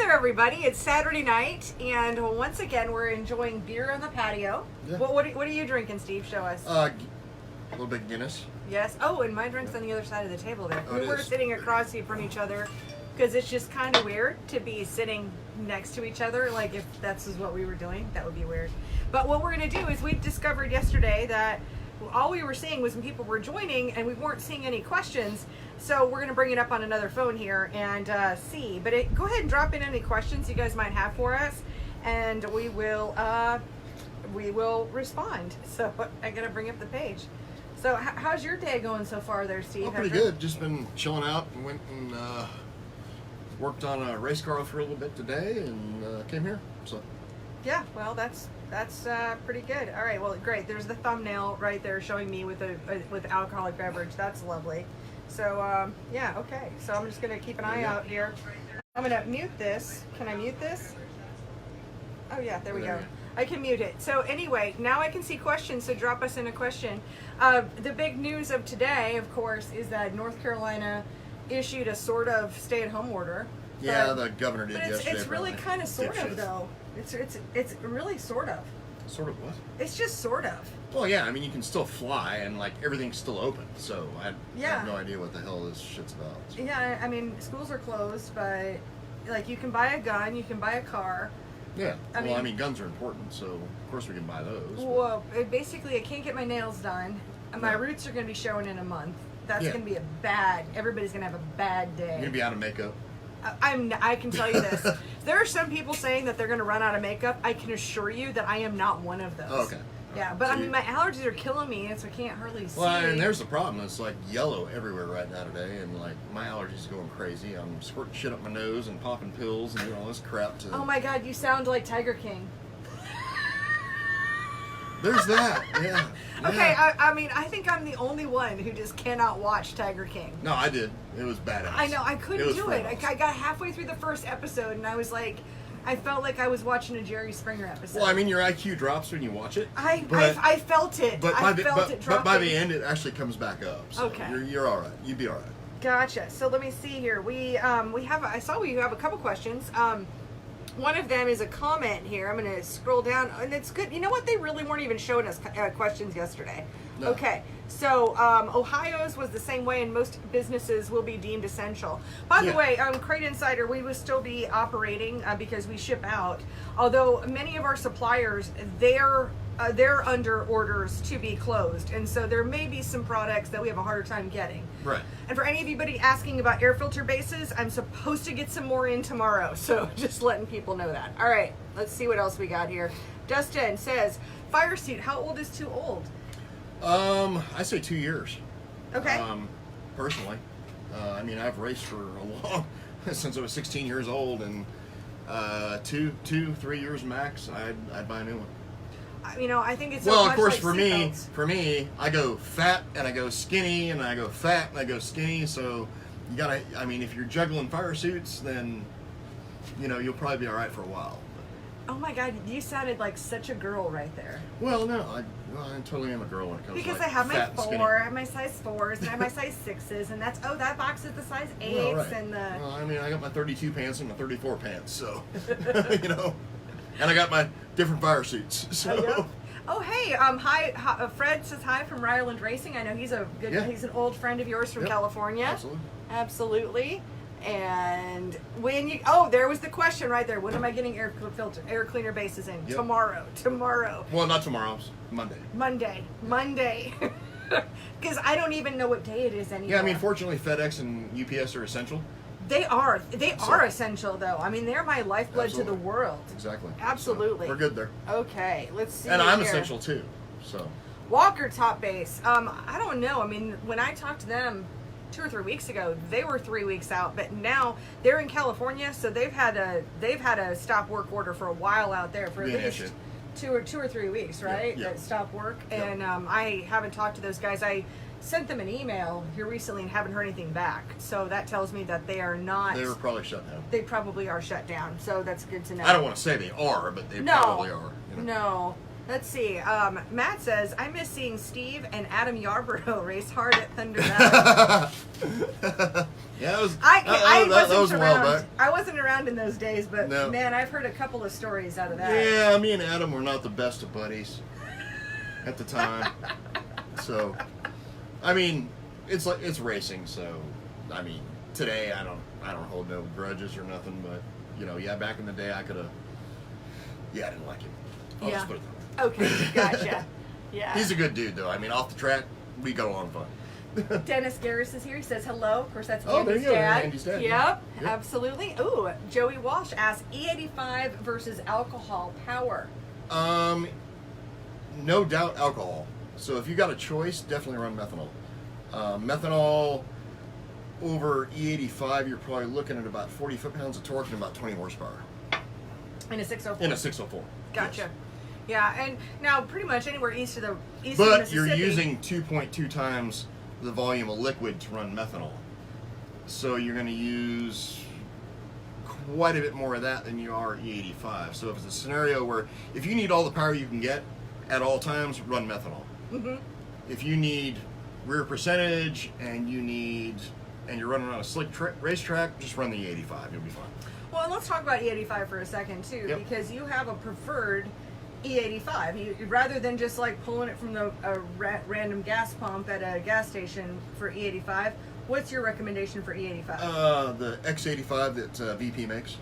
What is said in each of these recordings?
there, everybody. It's Saturday night, and once again, we're enjoying beer on the patio. Yeah. What are you drinking, Steve? Show us. A little bit Guinness. Yes. Oh, and my drink's on the other side of the table there. Oh, We're sitting across from each other because it's just kind of weird to be sitting next to each other. Like, if that's what we were doing, that would be weird. But what we're going to do is we discovered yesterday that all we were seeing was when people were joining and we weren't seeing any questions. So we're going to bring it up on another phone here and see. But go ahead and drop in any questions you guys might have for us, and we will respond. So I got to bring up the page. So how's your day going so far there, Steve? Oh, pretty good. Just been chilling out and went and worked on a race car for a little bit today and came here. So yeah, well, that's pretty good. All right, well, great. There's the thumbnail right there showing me with alcoholic beverage. That's lovely. So yeah, okay. So I'm just gonna keep an eye out here. I'm gonna mute this. Can I mute this? Oh yeah, there we go. I can mute it. So anyway, now I can see questions, so drop us in a question. The big news of today, of course, is that North Carolina issued a sort of stay-at-home order. yeah, the governor did But yesterday. it's really kind of sort of, Dipshits. though. It's really sort of. Sort of what? It's just sort of. Well, yeah. I mean, you can still fly and like everything's still open. So I Yeah. have no idea what the hell this shit's about. So. Yeah, I mean, schools are closed, but like you can buy a gun, you can buy a car. Yeah. I I mean, mean, guns are important, so of course we can buy those. but- Well, basically, I can't get my nails done. My Yeah. roots are going to be showing in a month. That's Yeah. going to be everybody's going to have a bad day. You're gonna be out of makeup. I can tell you this. There are some people saying that they're going to run out of makeup. I can assure you that I am not one of those. Oh, okay. Yeah, but I mean, my allergies are killing me, and so I can't hardly see. Well, and there's the problem. It's like yellow everywhere right now today, and like my allergies are going crazy. I'm squirting shit up my nose and popping pills and doing all this crap. Oh my God, you sound like Tiger King. There's that. Yeah. Okay, Yeah. I mean, I think I'm the only one who just cannot watch Tiger King. No, I did. It was badass. I know, I couldn't do it. phenomenal. I got halfway through the first episode, and I was like, I felt like I was watching a Jerry Springer episode. Well, I mean, your IQ drops when you watch it. I felt it. But I by felt it dropping. but by the end, it actually comes back up. So Okay. You're all right. You'd be all right. Gotcha. So let me see here. We have. I saw we have a couple questions. One of them is a comment here. I'm going to scroll down, and it's good. You know what? They really weren't even showing us questions yesterday. No. Okay. So Ohio's was the same way, and most businesses will be deemed essential. By the Yeah. way, Crate Insider, we will still be operating because we ship out. Although many of our suppliers, they're under orders to be closed, and so there may be some products that we have a harder time getting. Right. And for anybody asking about air filter bases, I'm supposed to get some more in tomorrow, so just letting people know that. All right, let's see what else we got here. Dustin says, fire suit, how old is too old? I say 2 years. Okay. Personally, I mean, I've raced for a long since I was 16 years old, and 3 years max, I'd buy a new one. I think it's Well, so of course, like for me, I go fat and I go skinny and I go fat and I go skinny. So you gotta. I mean, if you're juggling fire suits, then you'll probably be all right for a while. Oh my God, you sounded like such a girl right there. Well, no, I totally am a girl when it comes to Because like I have my fat and skinny. 4, I have my size 4s, and I have my size 6s, and that box is the size 8s, Well, right. and the... Well, I mean, I got my 32 pants and my 34 pants, so and I got my different fire suits. So. Yep. Oh hey, hi. Fred says hi from Ryland Racing. I know he's he's an old friend of yours from Yep. California. Absolutely. And when there was the question right there. When am I getting air cleaner bases in? Yep. Tomorrow. Well, not tomorrow. Monday. Monday. Because I don't even know what day it is anymore. Yeah, I mean, fortunately, FedEx and UPS are essential. They are essential though. I mean, they're my lifeblood Absolutely. to the world. Exactly. Absolutely. So we're good there. Okay, let's see. And I'm here. essential too. So. Walker top base. I don't know. I mean, when I talked to them 2 or 3 weeks ago, they were 3 weeks out, but now they're in California, so they've had a stop work order for a while out there for at Yeah, least shit. two or 3 weeks, right? Yeah. That stop work, Yep. and I haven't talked to those guys. I sent them an email here recently and haven't heard anything back, so that tells me that they are not. They were probably shut down. They probably are shut down, so that's good to know. I don't want to say they are, but they probably are. No. Let's see. Matt says, I miss seeing Steve and Adam Yarborough race hard at Thunder Valley. Yeah, that was, that was a while back. I wasn't around in those days, but No. man, I've heard a couple of stories out of that. Yeah, me and Adam were not the best of buddies at the time. So, I mean, it's racing. So, I mean, today I don't hold no grudges or nothing. But yeah, back in the day I could have. Yeah, I didn't like him. I'll just put it that way. Okay, gotcha. Yeah. He's a good dude, though. I mean, off the track, we got along fine. Dennis Garris is here. He says hello. Of course, that's Oh, there Andy's you go. dad. Andy's dad. Yep, Yep. absolutely. Ooh, Joey Walsh asks, E85 versus alcohol power. No doubt alcohol. So if you got a choice, definitely run methanol. Methanol over E85, you're probably looking at about 40 foot-pounds of torque and about 20 horsepower. In a 604. In a 604. Gotcha. Yes. Yeah, and now pretty much anywhere east of the But Mississippi. you're using 2.2 times the volume of liquid to run methanol. So you're going to use quite a bit more of that than you are E85. So if it's a scenario where if you need all the power you can get at all times, run methanol. Mm-hmm. If you need rear percentage and you're running on a slick racetrack, just run the E85. You'll be fine. Well, and let's talk about E85 for a second too, Yep. because you have a preferred E85. You rather than just like pulling it from a random gas pump at a gas station for E85. What's your recommendation for E85? The X85 that VP makes.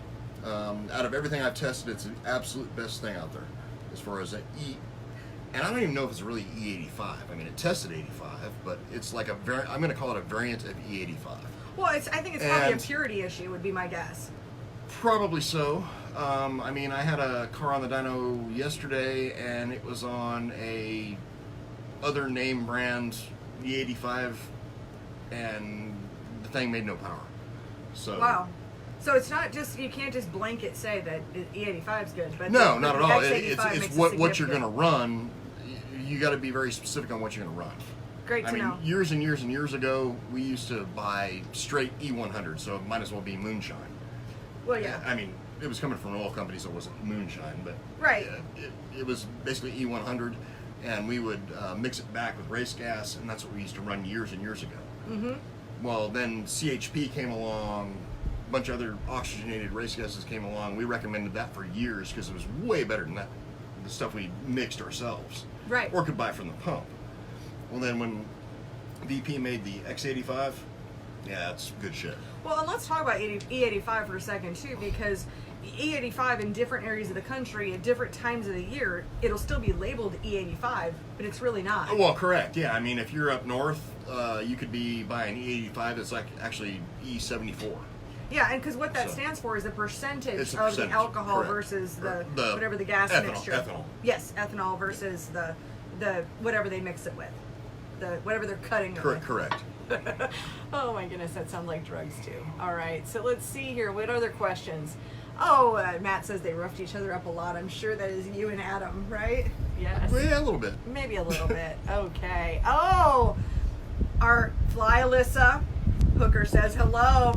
Out of everything I've tested, it's the absolute best thing out there as far as an E. And I don't even know if it's really E85. I mean, it tested 85, but it's like I'm going to call it a variant of E85. Well, I think it's probably a purity issue, would be my guess. Probably so. I mean, I had a car on the dyno yesterday, and it was on a other name brand E85, and the thing made no power. So Wow. So it's not just, you can't just blanket say that E85 is good. But no, not at all. X85 It's makes what you're going to significant- run. You got to be very specific on what you're going to run. Great to know. I mean, years and years and years ago, we used to buy straight E100, so it might as well be moonshine. Well, yeah. I mean, it was coming from an oil company, so it wasn't moonshine, but Right. it was basically E100, and we would mix it back with race gas, and that's what we used to run years and years ago. Mm-hmm. Well, then CHP came along, a bunch of other oxygenated race gases came along. We recommended that for years because it was way better than that, the stuff we mixed ourselves. Right. Or could buy from the pump. Well, then when VP made the X85, yeah, that's good shit. Well, and let's talk about E85 for a second, too, because E85 in different areas of the country at different times of the year, it'll still be labeled E85, but it's really not. Well, correct. Yeah, I mean, if you're up north, you could be buying E85 that's like actually E74. Yeah, and because what that stands for is the percentage It's a of percentage, the alcohol correct. versus the whatever the gas ethanol, mixture. ethanol. Yes, ethanol versus the whatever they mix it with, whatever they're cutting it with. Correct. Oh my goodness, that sounds like drugs too. All right, so let's see here. What other questions? Oh, Matt says they roughed each other up a lot. I'm sure that is you and Adam, right? Yes. Well, yeah, a little bit. Maybe a little bit. Okay. Oh, our Fly Alyssa Hooker says hello.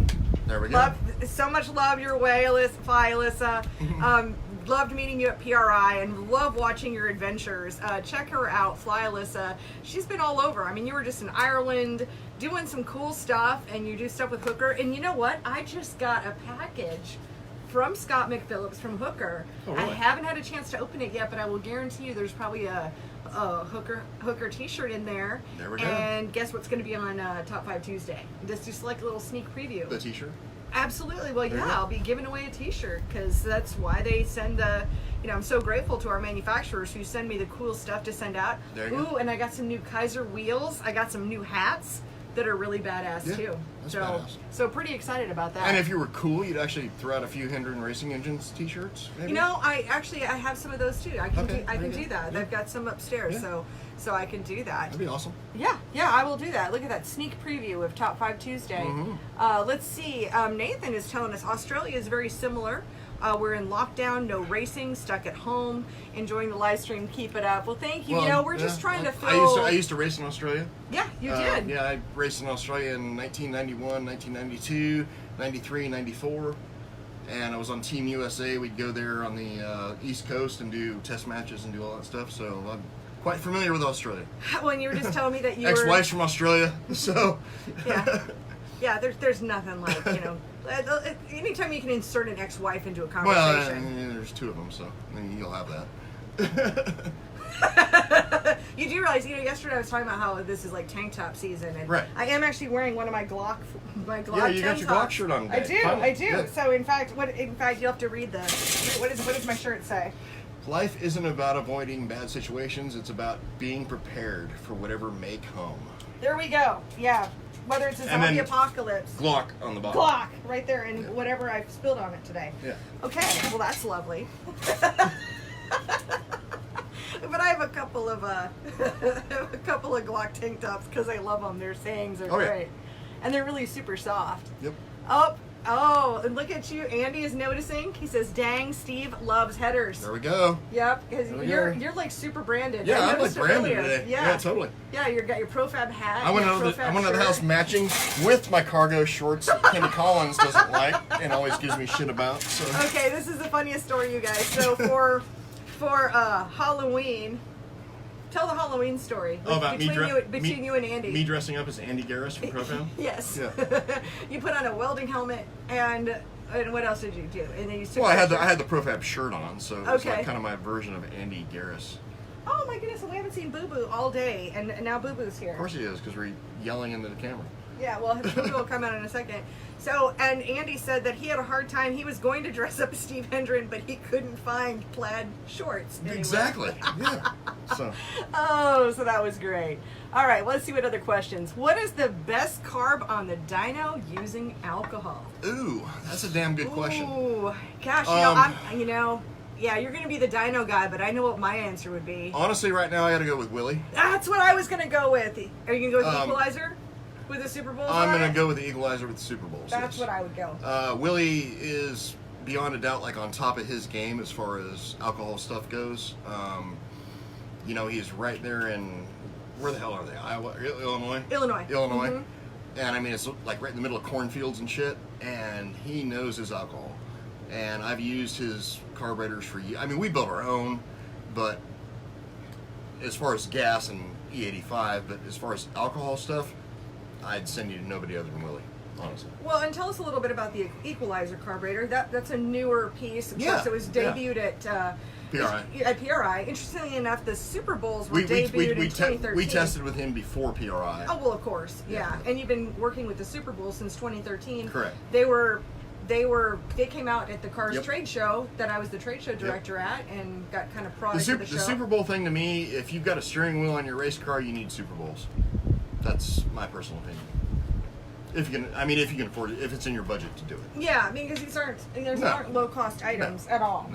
There we go. So much love your way, Fly Alyssa. Loved meeting you at PRI and love watching your adventures. Check her out, Fly Alyssa. She's been all over. I mean, you were just in Ireland doing some cool stuff, and you do stuff with Hooker. And you know what? I just got a package from Scott McPhillips from Hooker. Oh, really? I haven't had a chance to open it yet, but I will guarantee you there's probably a Hooker t-shirt in there. There we go. And guess what's going to be on Top 5 Tuesday? Just like a little sneak preview. The t-shirt? Absolutely. Well, There you yeah, go. I'll be giving away a t-shirt because that's why they send I'm so grateful to our manufacturers who send me the cool stuff to send out. There you Ooh, go. and I got some new Kaiser wheels. I got some new hats that are really badass Yeah, too. that's So, badass. so pretty excited about that. And if you were cool, you'd actually throw out a few Hendren Racing Engines t-shirts, maybe? You know, I have some of those too. I can Okay, do there you go. that. Yeah. I've got some upstairs, Yeah. so I can do that. That'd be awesome. Yeah, I will do that. Look at that sneak preview of Top 5 Tuesday. Mhm. Let's see. Nathan is telling us Australia is very similar. We're in lockdown, no racing, stuck at home, enjoying the live stream. Keep it up. Well, thank you. Well, We're just trying to I fill. used to race in Australia. Yeah, you did. Yeah, I raced in Australia in 1991, 1992, 93, 94. and I was on Team USA. We'd go there on the East Coast and do test matches and do all that stuff. So I'm quite familiar with Australia. When you were just telling me that you were ex-wife's from Australia, so yeah, yeah. There's nothing like anytime you can insert an ex-wife into a conversation. Well, there's 2 of them, so you'll have that. You do realize, yesterday I was talking about how this is like tank top season, and right. I am actually wearing one of my Glock. Yeah, you got your Glock shirt on. Today. I do. Good. So in fact, you'll have to read the. What does my shirt say? Life isn't about avoiding bad situations. It's about being prepared for whatever may come. There we go. Yeah. Whether it's a zombie apocalypse. Glock on the bottom. Glock right there, and whatever I've spilled on it today. Yeah. Okay. Well, that's lovely. But I have a couple of Glock tank tops because I love them. Their sayings are great, and they're really super soft. Yep. Oh, and look at you. Andy is noticing. He says, "Dang, Steve loves headers." There we go. Yep, because you're like super branded. Yeah, I'm like branded today. Yeah, totally. Yeah, you got your Profab hat. I went out of the house matching with my cargo shorts that Kenny Collins doesn't like and always gives me shit about. So. Okay, this is the funniest story, you guys. So for Halloween. Tell the Halloween story. About between you and Andy. Me dressing up as Andy Garris from Profam? Yes. Yeah. You put on a welding helmet and what else did you do? And then you took I had the Profab shirt on, so it was okay. like kind of my version of Andy Garris. Oh my goodness, we haven't seen Boo Boo all day, and now Boo Boo's here. Of course he is, because we're yelling into the camera. Yeah, well, Boo Boo will come out in a second. So, and Andy said that he had a hard time. He was going to dress up as Steve Hendren, but he couldn't find plaid shorts anywhere. Exactly. Yeah. So. Oh, so that was great. All right, let's see what other questions. What is the best carb on the dyno using alcohol? Ooh, that's a damn good question. Ooh, gosh, yeah, you're going to be the dyno guy, but I know what my answer would be. Honestly, right now I got to go with Willie. That's what I was going to go with. Are you going to go with the Equalizer? With the Super Bowls? I'm going to go with the Equalizer with the Super Bowls. That's what I would go. Willie is beyond a doubt like on top of his game as far as alcohol stuff goes. He's right there in, where the hell are they? Iowa, Illinois? Illinois. Mm-hmm. And I mean, it's like right in the middle of cornfields and shit. And he knows his alcohol. And I've used his carburetors for years. I mean, we built our own, but as far as gas and E85, but as far as alcohol stuff, I'd send you to nobody other than Willie, honestly. Well, and tell us a little bit about the Equalizer Carburetor. That's a newer piece. Of course, it was debuted at PRI. At PRI. Interestingly enough, the Super Bowls were debuted in 2013. We tested with him before PRI. Oh, well, of course, yeah. And you've been working with the Super Bowl since 2013. Correct. They came out at the Cars trade show that I was the trade show director at, and got kind of product to the show. The Super Bowl thing to me, if you've got a steering wheel on your race car, you need Super Bowls. That's my personal opinion. If you can afford it, if it's in your budget to do it. Yeah, I mean, because these aren't low cost items at all.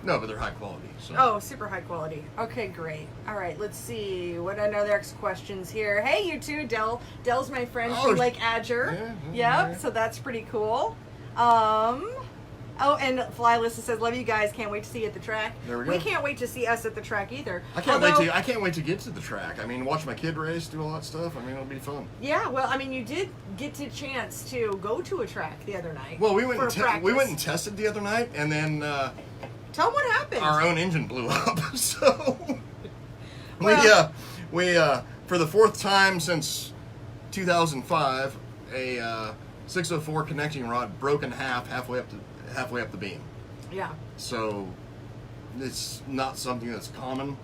No, but they're high quality. So. Oh, super high quality. Okay, great. All right, let's see. What another next questions here? Hey, you two. Dell's my friend from Lake Adger. Yep, so that's pretty cool. And Flylissa says, "Love you guys. Can't wait to see you at the track." There we go. We can't wait to see us at the track either. I can't wait to get to the track. I mean, watch my kid race, do all that stuff. I mean, it'll be fun. Yeah, well, I mean, you did get a chance to go to a track the other night. Well, we went and tested the other night, and then tell them what happened. Our own engine blew up. So we for the fourth time since 2005, a 604 connecting rod broke in half halfway up the beam. Yeah. So it's not something that's common.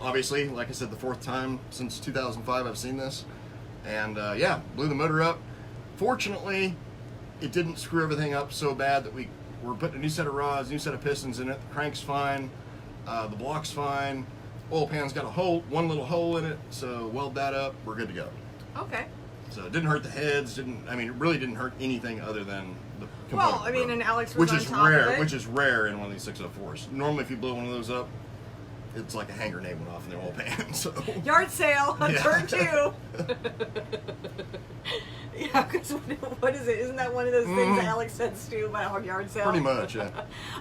Obviously, like I said, the fourth time since 2005 I've seen this. And blew the motor up. Fortunately, it didn't screw everything up so bad that we were putting a new set of rods, new set of pistons in it. The crank's fine. The block's fine. Oil pan's got one little hole in it. So weld that up. We're good to go. Okay. So it didn't hurt the heads. It really didn't hurt anything other than the component. Well, I mean, and Alex was on top of it. Which is rare in one of these 604s. Normally, if you blow one of those up, it's like a hand grenade went off in the oil pan. So yard sale on turn 2. Yeah, because what is it? Isn't that one of those things that Alex says to about a hog yard sale? Pretty much, yeah.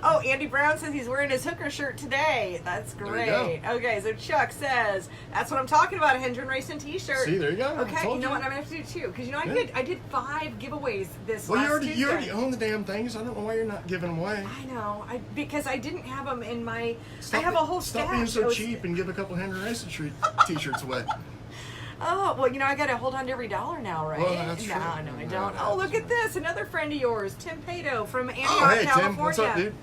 Oh, Andy Brown says he's wearing his hooker shirt today. That's great. Okay, so Chuck says, that's what I'm talking about, a Hendren Racing t-shirt. See, there you go. Okay, you know what? I'm going to have to do 2. Because, I did 5 giveaways this last Tuesday. You already own the damn things. I don't know why you're not giving them away. I know. Because I didn't have them in my... I have a whole stash. Stop being so cheap and give a couple Hendren Racing t-shirts away. Oh, well, I got to hold on to every dollar now, right? Well, that's true. No, I don't. Oh, look at this. Another friend of yours, Tim Pato from Antioch, hey, California. Tim. What's up, dude?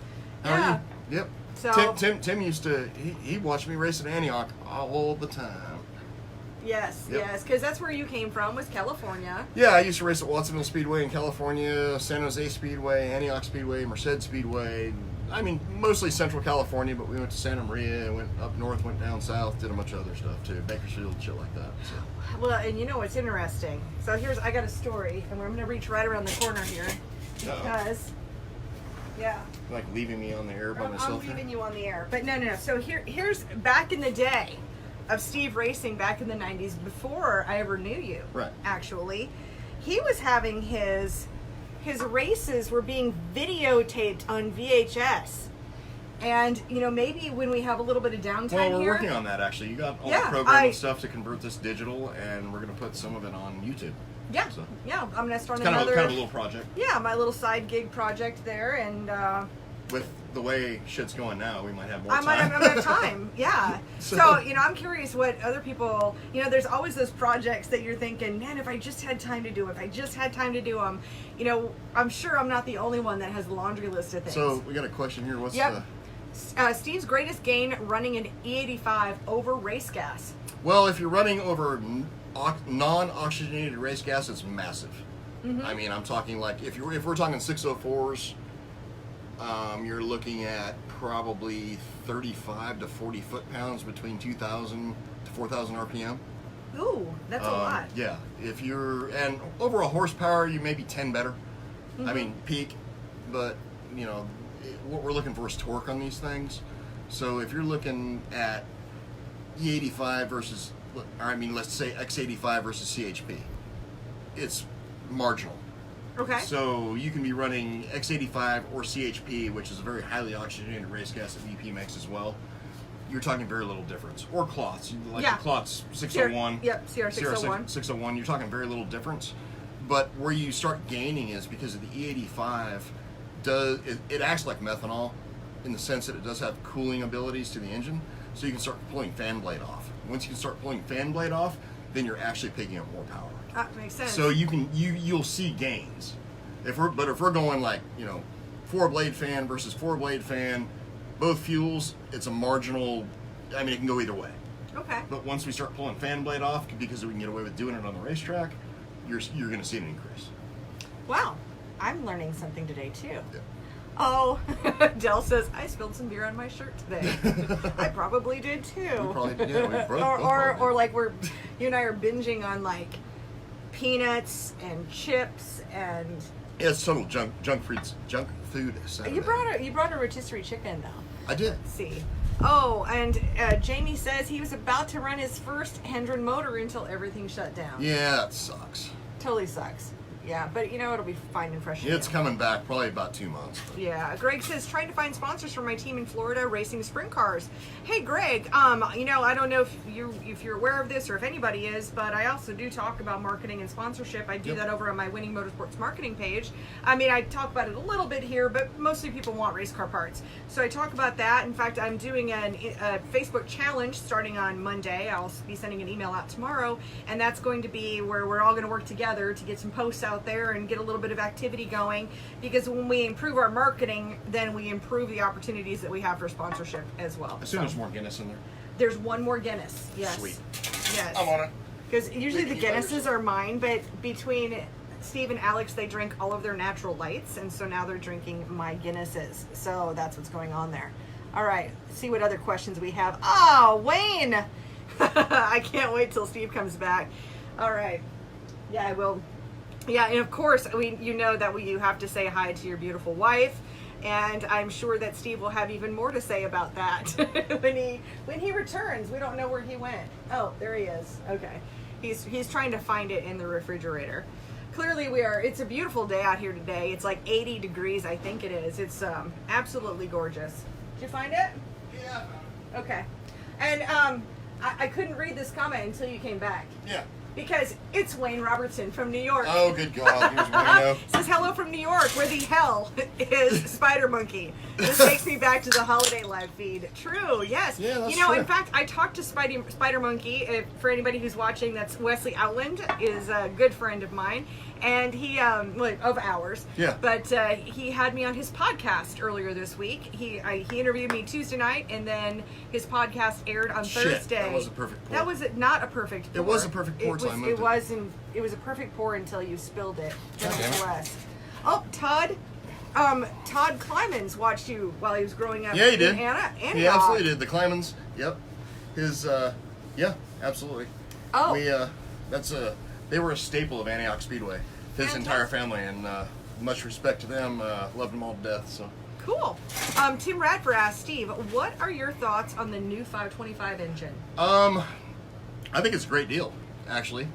How are you? Yep. So, Tim used to, he watched me race at Antioch all the time. Yes, because that's where you came from, was California. Yeah, I used to race at Watsonville Speedway in California, San Jose Speedway, Antioch Speedway, Merced Speedway. I mean, mostly Central California, but we went to Santa Maria, went up north, went down south, did a bunch of other stuff too, Bakersfield, shit like that. So. Well, and you know what's interesting? So I got a story, and I'm going to reach right around the corner here, because, Like leaving me on the air by myself. I'm leaving you on the air, but no. So here's back in the day of Steve racing, back in the 90s, before I ever knew you. Right. Actually, he was having his races were being videotaped on VHS. And, maybe when we have a little bit of downtime here... Well, we're working on that, actually. You got all the programming stuff to convert this digital, and we're going to put some of it on YouTube. Yeah, so. I'm going to start Kind of a little project. Yeah, my little side gig project there, and... With the way shit's going now, we might have more time. I might have time, yeah. So, I'm curious what other people... there's always those projects that you're thinking, man, if I just had time to do it, them... I'm sure I'm not the only one that has a laundry list of things. So, we got a question here. What's Steve's greatest gain running an E85 over race gas. Well, if you're running over non-oxygenated race gas, it's massive. Mm-hmm. I mean, I'm talking like, if we're talking 604s, you're looking at probably 35 to 40 foot-pounds between 2,000 to 4,000 RPM. Ooh, that's a lot. Yeah. And overall horsepower, you may be 10 better. Mm-hmm. I mean, peak, but, what we're looking for is torque on these things. So if you're looking at E85 versus, let's say X85 versus CHP, it's marginal. Okay. So you can be running X85 or CHP, which is a very highly oxygenated race gas that VP makes as well. You're talking very little difference. Or cloths, the cloths 601. CR 601. 601. You're talking very little difference. But where you start gaining is because of the E85 it acts like methanol in the sense that it does have cooling abilities to the engine. So you can start pulling fan blade off. Once you can start pulling fan blade off, then you're actually picking up more power. That makes sense. So you'll see gains. If we're going like, 4-blade fan versus 4-blade fan, both fuels, it's a marginal, it can go either way. Okay. But once we start pulling fan blade off, because we can get away with doing it on the racetrack, you're going to see an increase. Wow. I'm learning something today too. Yeah. Oh, Dell says, I spilled some beer on my shirt today. I probably did too. We probably did, yeah. We both or like you and I are binging on like peanuts and chips and... Yeah, it's total junk food Saturday. You brought a rotisserie chicken though. I did. Let's see. Oh, and Jamie says he was about to run his first Hendren motor until everything shut down. Yeah, that sucks. Totally sucks. Yeah, but it'll be fine and fresh. It's coming back probably about 2 months. Yeah, Greg says trying to find sponsors for my team in Florida racing sprint cars. Hey, Greg, I don't know if you're aware of this or if anybody is, but I also do talk about marketing and sponsorship. I do that over on my Winning Motorsports marketing page. I talk about it a little bit here, but mostly people want race car parts. So I talk about that. In fact, I'm doing a Facebook challenge starting on Monday. I'll be sending an email out tomorrow, and that's going to be where we're all going to work together to get some posts out there and get a little bit of activity going, because when we improve our marketing, then we improve the opportunities that we have for sponsorship as well. I assume there's more Guinness in there. There's one more Guinness. Yes. Sweet. Yes. I'm on it. Because usually the Guinnesses are mine, but between Steve and Alex, they drink all of their natural lights, and so now they're drinking my Guinnesses. So that's what's going on there. All right, let's see what other questions we have. Oh, Wayne! I can't wait till Steve comes back. All right. Yeah, I will. Yeah, and of course, you have to say hi to your beautiful wife, and I'm sure that Steve will have even more to say about that when he returns. We don't know where he went. Oh, there he is. Okay, he's trying to find it in the refrigerator. clearly we are. It's a beautiful day out here today. It's like 80 degrees, I think it is. It's absolutely gorgeous. Did you find it? Yeah. Okay. And I couldn't read this comment until you came back. Yeah. Because it's Wayne Robertson from New York. Oh, good God. Here's Wayno. Says hello from New York, where the hell is Spider Monkey. This takes me back to the holiday live feed. True, yes. Yeah, that's true. true. In fact, I talked to Spider Monkey. For anybody who's watching, that's Wesley Outland, is a good friend of mine, and he of ours. Yeah. But he had me on his podcast earlier this week. He interviewed me Tuesday night, and then his podcast aired on Thursday. That was a perfect pour. That was not a perfect pour. It was a perfect pour till I moved it. It was a perfect pour until you spilled it. God damn it. Nevertheless. Oh, Todd Klimans watched you while he was growing up. Yeah, he did. In Antioch. He absolutely did. The Climans. Yep. His. Yeah, absolutely. Oh. They were a staple of Antioch Speedway. His Fantastic. entire family, and much respect to them. Loved them all to death. So. Cool. Tim Radford asked Steve, what are your thoughts on the new 525 engine? I think it's a great deal, actually.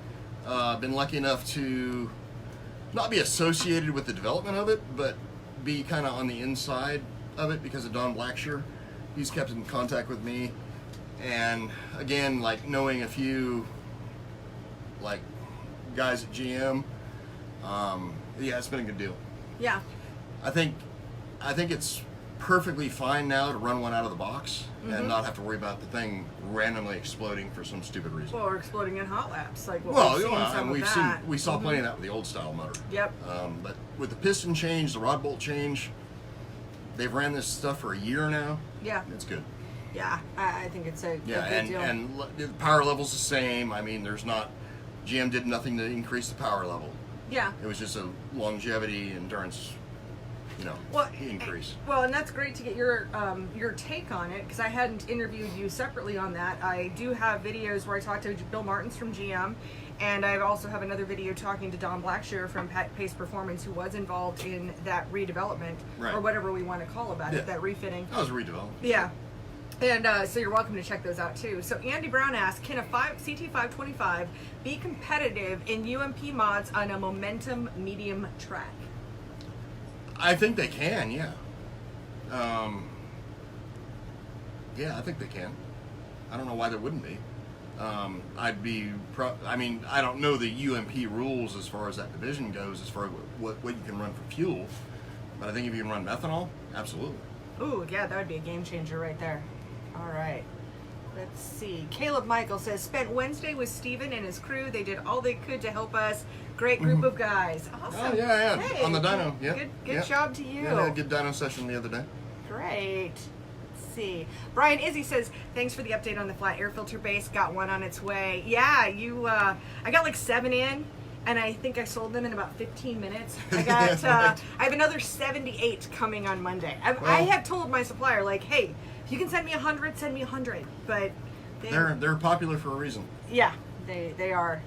Been lucky enough to not be associated with the development of it, but be kind of on the inside of it because of Don Blackshear. He's kept in contact with me, and again, like knowing a few like guys at GM, yeah, it's been a good deal. Yeah. I think it's perfectly fine now to run one out of the box and not have to worry about the thing randomly exploding for some stupid reason. Or exploding in hot laps, like what Well, we've seen some of that. we saw plenty of that with the old style motor. Yep. But with the piston change, the rod bolt change, they've ran this stuff for a year now. Yeah. It's good. Yeah, I think it's a Yeah, good deal. and the power level's the same. I mean, GM did nothing to increase the power level. Yeah. It was just a longevity, endurance, increase. Well, and that's great to get your take on it, because I hadn't interviewed you separately on that. I do have videos where I talked to Bill Martins from GM, and I also have another video talking to Don Blackshear from Pace Performance, who was involved in that redevelopment, Right. or whatever we want to call about it, that refitting. That was a redevelopment. Yeah. And so you're welcome to check those out too. So Andy Brown asks, can a CT525 be competitive in UMP mods on a momentum medium track? I think they can, yeah. Yeah, I think they can. I don't know why there wouldn't be. I don't know the UMP rules as far as that division goes, as far as what you can run for fuel. But I think if you can run methanol, absolutely. Ooh, yeah, that would be a game changer right there. All right. Let's see. Caleb Michael says, spent Wednesday with Steven and his crew. They did all they could to help us. Great group of guys. Awesome. Oh, yeah. Hey, on the dyno, yeah. Good job to you. Yeah, I had a good dyno session the other day. Great. Let's see. Brian Izzy says, thanks for the update on the flat air filter base. Got one on its way. Yeah, I got like 7 in, and I think I sold them in about 15 minutes. I got, Right. I have another 78 coming on Monday. I have told my supplier, like, hey, if you can send me 100, send me 100. But they're popular for a reason. yeah, they are.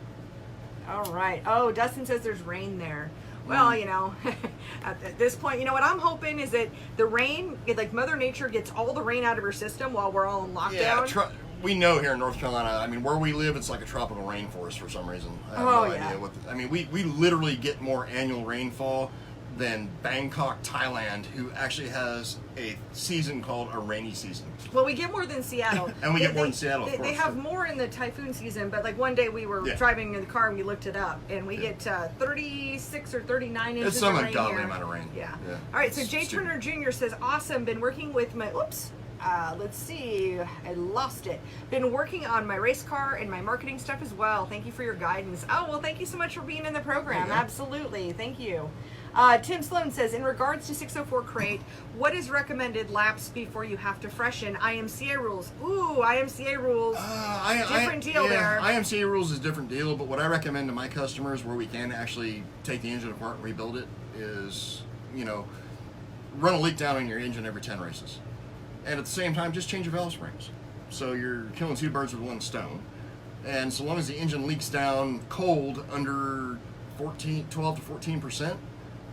All right. Oh, Dustin says there's rain there. Well, at this point, what I'm hoping is that the rain, like Mother Nature gets all the rain out of her system while we're all in lockdown. Yeah, we know here in North Carolina, I mean, where we live, it's like a tropical rainforest for some reason. I have no idea we literally get more annual rainfall than Bangkok, Thailand, who actually has a season called a rainy season. Well, we get more than Seattle. And we get more than Seattle, of course. They have more in the typhoon season, but like one day we were driving in the car and we looked it up, and we get 36 or 39 inches It's some of rain ungodly here. amount of rain. Yeah. Yeah. All right, so It's Jay stupid. Turner Jr. says, awesome, been working with my, let's see, I lost it. Been working on my race car and my marketing stuff as well. Thank you for your guidance. Oh, well, thank you so much for being in the program. Yeah. Absolutely. Thank you. Tim Sloan says, in regards to 604 crate, what is recommended laps before you have to freshen? IMCA rules. Ooh, IMCA rules. Different deal there. IMCA rules is a different deal, but what I recommend to my customers where we can actually take the engine apart and rebuild it is, run a leak down on your engine every 10 races. And at the same time, just change your valve springs. So you're killing 2 birds with 1 stone. And so long as the engine leaks down cold under 12 to 14%,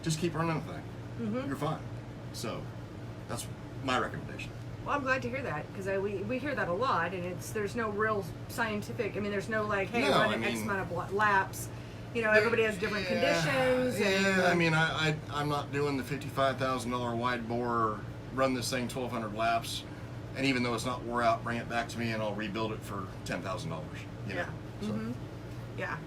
just keep running the thing. Mm-hmm. You're fine. So that's my recommendation. Well, I'm glad to hear that, because we hear that a lot, and there's no real scientific. I mean, there's no like, hey, run X amount of laps. everybody has different conditions. Yeah, I mean, I'm not doing the $55,000 wide bore, run this thing 1,200 laps, and even though it's not wore out, bring it back to me and I'll rebuild it for $10,000. You know? So. Mm-hmm. Yeah.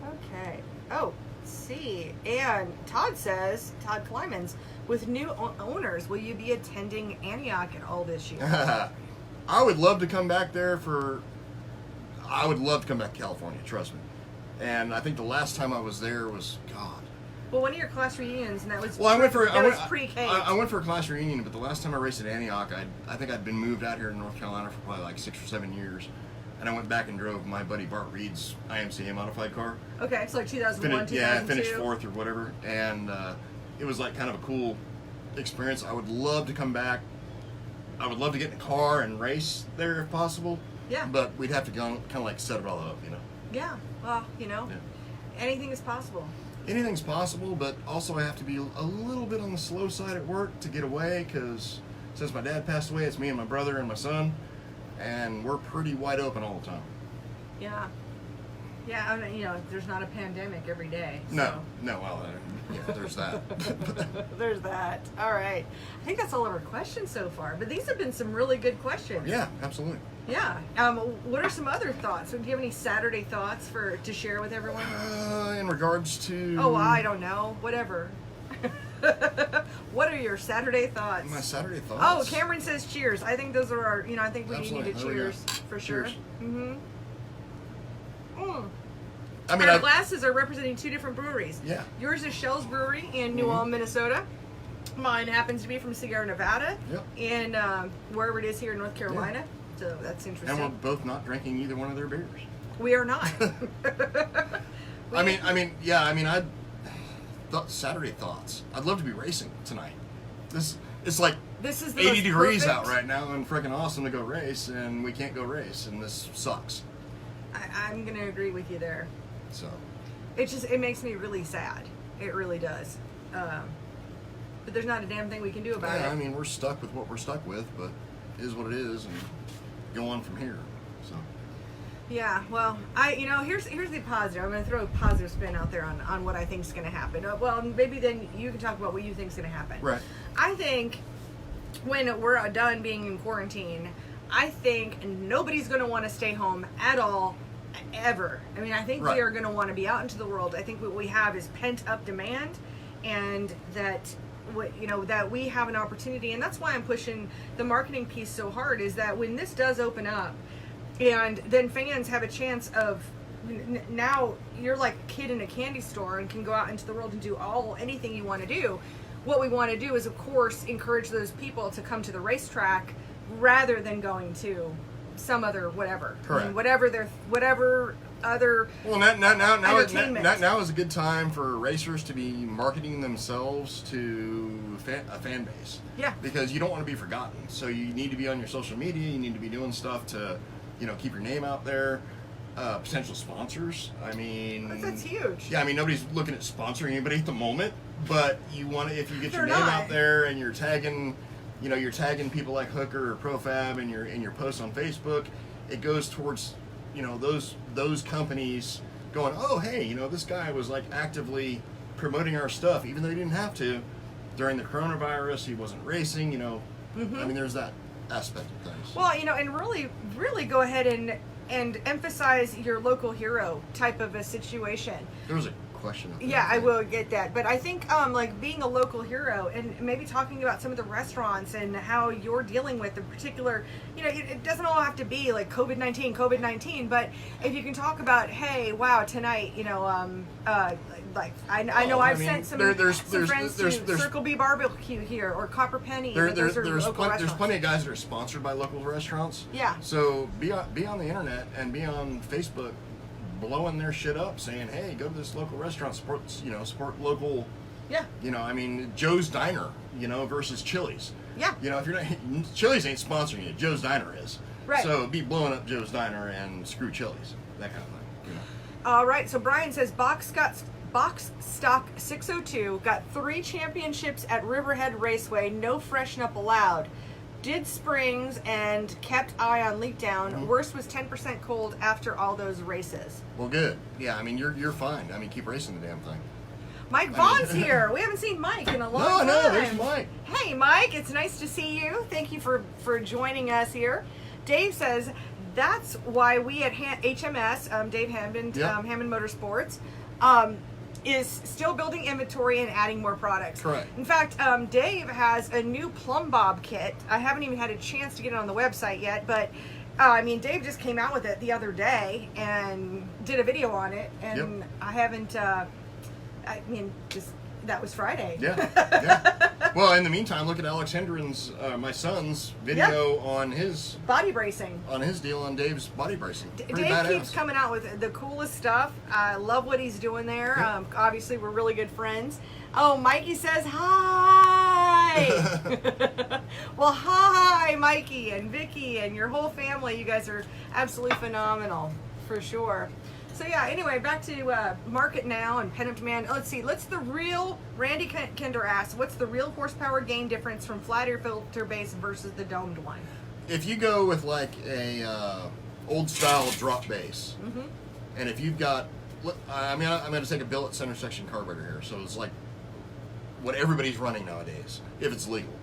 Okay. Oh, see. And Todd Klimans, with new owners, will you be attending Antioch at all this year? I would love to come back there I would love to come back to California, trust me. And I think the last time I was there was, God. Well, one of your class reunions, and that was pre-K. I went for a class reunion, but the last time I raced at Antioch, I think I'd been moved out here in North Carolina for probably like 6 or 7 years. And I went back and drove my buddy Bart Reed's IMCA modified car. Okay, so like 2001, 2002. Yeah, I finished 4th or whatever. And it was like kind of a cool experience. I would love to come back. I would love to get in a car and race there if possible. Yeah. But we'd have to kind of like set it all up, Yeah, well, anything is possible. Anything's possible, but also I have to be a little bit on the slow side at work to get away, because since my dad passed away, it's me and my brother and my son, and we're pretty wide open all the time. Yeah. Yeah, I mean, there's not a pandemic every day. So. No, well, there's that. There's that. All right. I think that's all of our questions so far, but these have been some really good questions. Yeah, absolutely. Yeah. What are some other thoughts? Do you have any Saturday thoughts to share with everyone? In regards to... Oh, I don't know. Whatever. What are your Saturday thoughts? My Saturday thoughts? Oh, Cameron says cheers. I think those are our, I think we Absolutely. need to cheers for sure. Cheers. Mm-hmm. I mean, our glasses are representing 2 different breweries. Yeah. Yours is Shell's Brewery in New Ulm, Minnesota. Mine happens to be from Sierra Nevada. Yep. And wherever it is here in North Carolina. Yeah. So that's interesting. And we're both not drinking either one of their beers. We are not. Saturday thoughts. I'd love to be racing tonight. It's like this is 80 degrees out right now and freaking awesome to go race, and we can't go race, and this sucks. I'm gonna agree with you there. So it makes me really sad. It really does. But there's not a damn thing we can do about it. I mean, we're stuck with what we're stuck with, but it is what it is, and go on from here. So. Yeah, well, here's the positive. I'm going to throw a positive spin out there on what I think is going to happen. Well, maybe then you can talk about what you think is going to happen. Right. I think when we're done being in quarantine, I think nobody's going to want to stay home at all, ever. I mean, I think we are going to want to be out into the world. I think what we have is pent-up demand, and that we have an opportunity, and that's why I'm pushing the marketing piece so hard, is that when this does open up, and then fans have a chance of, now you're like a kid in a candy store and can go out into the world and do anything you want to do. What we want to do is, of course, encourage those people to come to the racetrack rather than going to some other whatever. Correct. I mean, whatever other. Well, now is a good time for racers to be marketing themselves to a fan base. Yeah. Because you don't want to be forgotten. So you need to be on your social media. You need to be doing stuff to, keep your name out there. Potential sponsors. I mean, that's huge. Yeah, I mean, nobody's looking at sponsoring anybody at the moment, but you want to, if you get your name not out there and you're tagging, you're tagging people like Hooker or Profab in your posts on Facebook, it goes towards, those companies going, oh, hey, this guy was like actively promoting our stuff, even though he didn't have to. During the coronavirus, he wasn't racing, I mean, there's that aspect of things. Well, and really, really go ahead and emphasize your local hero type of a situation. There was a question. Yeah, I will get that. But I think like being a local hero and maybe talking about some of the restaurants and how you're dealing with the particular, it doesn't all have to be like COVID-19, but if you can talk about, hey, wow, tonight, I know I've sent some friends to Circle B Barbecue here or Copper Penny. There's plenty of guys that are sponsored by local restaurants. Yeah. So be on the internet and be on Facebook, blowing their shit up, saying, hey, go to this local restaurant, support local. Yeah. I mean, Joe's Diner, versus Chili's. Yeah. If you're not, Chili's ain't sponsoring you, Joe's Diner is. Right. So be blowing up Joe's Diner and screw Chili's, that kind of thing. All right. So Brian says Box Stock 602 got 3 championships at Riverhead Raceway. No freshen up allowed. Did springs and kept eye on leak down. Mhm. Worst was 10% cold after all those races. Well, good. Yeah, I mean, you're fine. I mean, keep racing the damn thing. Mike Vaughn's here. We haven't seen Mike in a long time. No, there's Mike. Hey, Mike, it's nice to see you. Thank you for joining us here. Dave says that's why we at HMS, Dave Hammond, Yep. Hammond Motorsports, is still building inventory and adding more products. Correct. In fact, Dave has a new plumb bob kit. I haven't even had a chance to get it on the website yet, but I mean, Dave just came out with it the other day and did a video on it, and Yep. I haven't. I mean, just that was Friday. Yeah. Well, in the meantime, look at Alex Hendren's, my son's video on his Body bracing. deal on Dave's body bracing. Pretty Dave badass. keeps coming out with the coolest stuff. I love what he's doing there. Yeah. Obviously, we're really good friends. Oh, Mikey says hi. Well, hi, Mikey and Vicky and your whole family. You guys are absolutely phenomenal, for sure. So yeah, anyway, back to market now and pent-up demand. Let's see. Randy Kinder asks, what's the real horsepower gain difference from flat air filter base versus the domed one? If you go with like a old style drop base, and if you've got, I'm going to take a billet center section carburetor here, so it's like what everybody's running nowadays, if it's legal.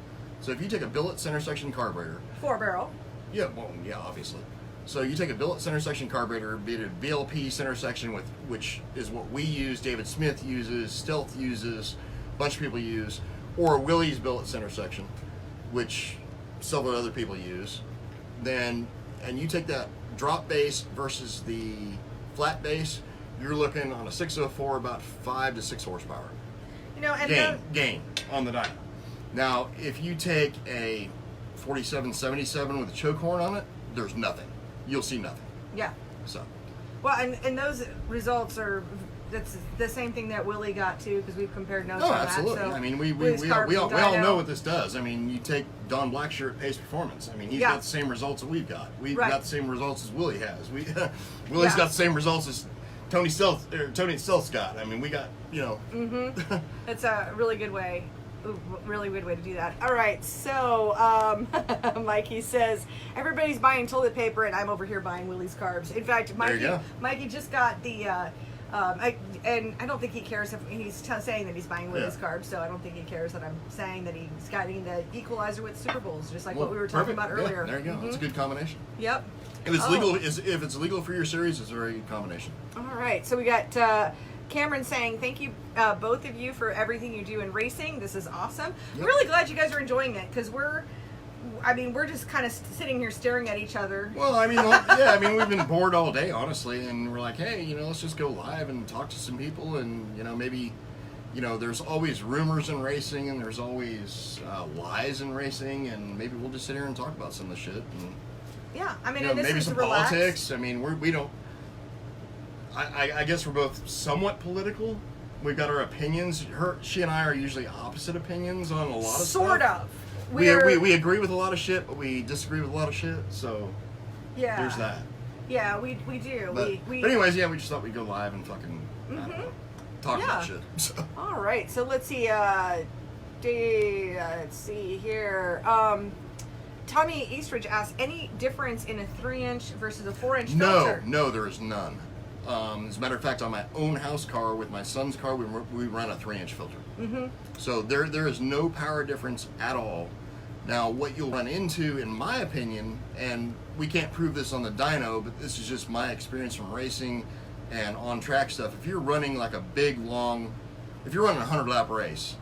So if you take a billet center section carburetor, 4-barrel. yeah, well, yeah, obviously. So you take a billet center section carburetor, be it a VLP center section, which is what we use, David Smith uses, Stealth uses, a bunch of people use, or Willie's billet center section, which several other people use. And you take that drop base versus the flat base, you're looking on a 604 about 5 to 6 horsepower. You know, and Gain on the dyno. Now, if you take a 4777 with a choke horn on it, there's nothing. You'll see nothing. yeah. So, Well, and those results are that's the same thing that Willie got too, because we've compared notes on absolutely. that. So I mean, we Willie's Carb all and Dyno. know what this does. I mean, you take Don Blackshear at Pace Performance. I mean, he's Yeah. got the same results that we've got. We've Right. got the same results as Willie has. Willie's Yeah. got the same results as Tony Stealth's got. I mean, we got, It's a really good way. Really good way to do that. All right, so Mikey says everybody's buying toilet paper, and I'm over here buying Willie's Carbs. In fact, Mikey just got the. And I don't think he cares if he's saying that he's buying Willie's Carbs, so I don't think he cares that I'm saying that he's getting the Equalizer with Super Bowls, just like what we were talking about earlier. Yeah, there you go. That's a good combination. Yep. If it's legal, if it's legal for your series, it's a very good combination. All right, so we got Cameron saying, thank you, both of you, for everything you do in racing. This is awesome. I'm Yep. really glad you guys are enjoying it, because we're just kind of sitting here staring at each other. Well, I mean, we've been bored all day, honestly, and we're like, hey, let's just go live and talk to some people, and maybe, there's always rumors in racing, and there's always lies in racing, and maybe we'll just sit here and talk about some of the shit. And, Yeah, I mean, and this maybe is some relaxed. politics. I mean, we don't. I guess we're both somewhat political. We've got our opinions. She and I are usually opposite opinions on a lot of Sort stuff. of. We agree with a lot of shit, but we disagree with a lot of shit. So Yeah. there's that. Yeah, we do. But, we but anyways, we just thought we'd go live and fucking I don't know, talk about shit. So. All right, so let's see. Let's see here. Tommy Eastridge asks, any difference in a 3-inch versus a 4-inch filter? No, there is none. As a matter of fact, on my own house car with my son's car, we run a 3-inch filter. Mm-hmm. So there is no power difference at all. Now, what you'll run into, in my opinion, and we can't prove this on the dyno, but this is just my experience from racing and on-track stuff. If you're running like a big, long, if you're running a 100-lap race,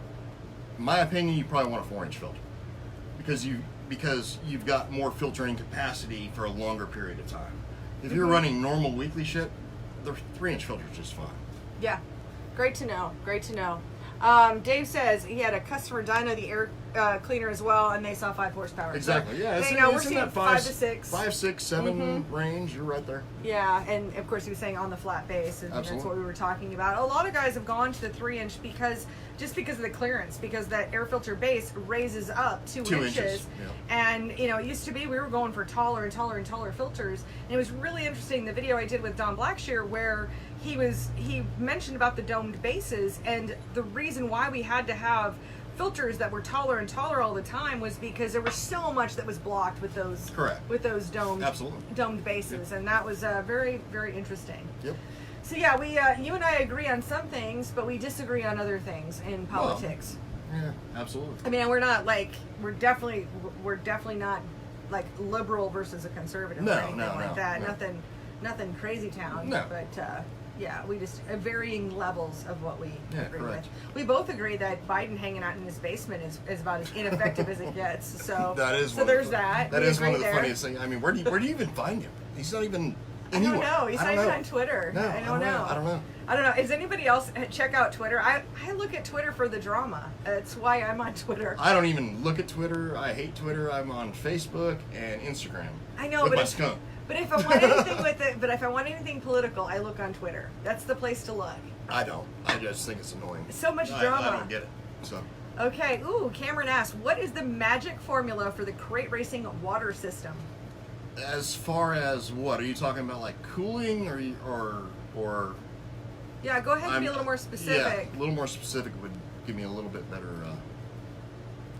in my opinion, you probably want a 4-inch filter because you've got more filtering capacity for a longer period of time. If you're running normal weekly shit, the 3-inch filter is just fine. Yeah, great to know. Great to know. Dave says he had a customer dyno the air cleaner as well, and they saw 5 horsepower. Exactly. So, Yeah. It's, we're it's in seeing that 5 to 6. 5, 6, 7 range. You're right there. Yeah, and of course he was saying on the flat base, and that's Absolutely. what we were talking about. A lot of guys have gone to the 3-inch because of the clearance, because that air filter base raises up 2 inches. Yeah. And it used to be we were going for taller and taller and taller filters. And it was really interesting, the video I did with Don Blackshear, where he mentioned about the domed bases, and the reason why we had to have filters that were taller and taller all the time was because there was so much that was blocked with those domed bases, and that was very, very interesting. Yep. So yeah, we you and I agree on some things, but we disagree on other things in politics. Well, yeah, absolutely. I mean, we're definitely not like liberal versus a conservative or anything like that. No. Nothing crazy town. No. But yeah, we just varying levels of what we agree correct. with. We both agree that Biden hanging out in his basement is about as ineffective as it gets. So that is so there's that. That is one of the there. funniest things. I mean, where do you even find him? He's not even anywhere. I don't know. He's not even on Twitter. No, I don't know. I don't know. Is anybody else check out Twitter? I look at Twitter for the drama. That's why I'm on Twitter. I don't even look at Twitter. I hate Twitter. I'm on Facebook and Instagram. I know, with but my skunk. But if I want anything with it, but if I want anything political, I look on Twitter. That's the place to look. I don't. I just think it's annoying. So much drama. I don't get it. So. Okay. Ooh, Cameron asks, what is the magic formula for the crate racing water system? As far as what are you talking about, like cooling or? Yeah, go ahead and be a little more specific. Yeah, a little more specific would give me a little bit better.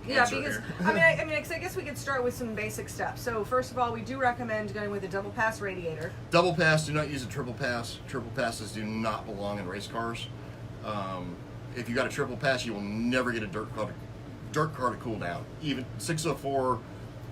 Yeah, because I mean, 'cause I guess we could start with some basic stuff. So first of all, we do recommend going with a double pass radiator. Double pass. Do not use a triple pass. Triple passes do not belong in race cars. If you got a triple pass, you will never get a dirt car to cool down. Even 604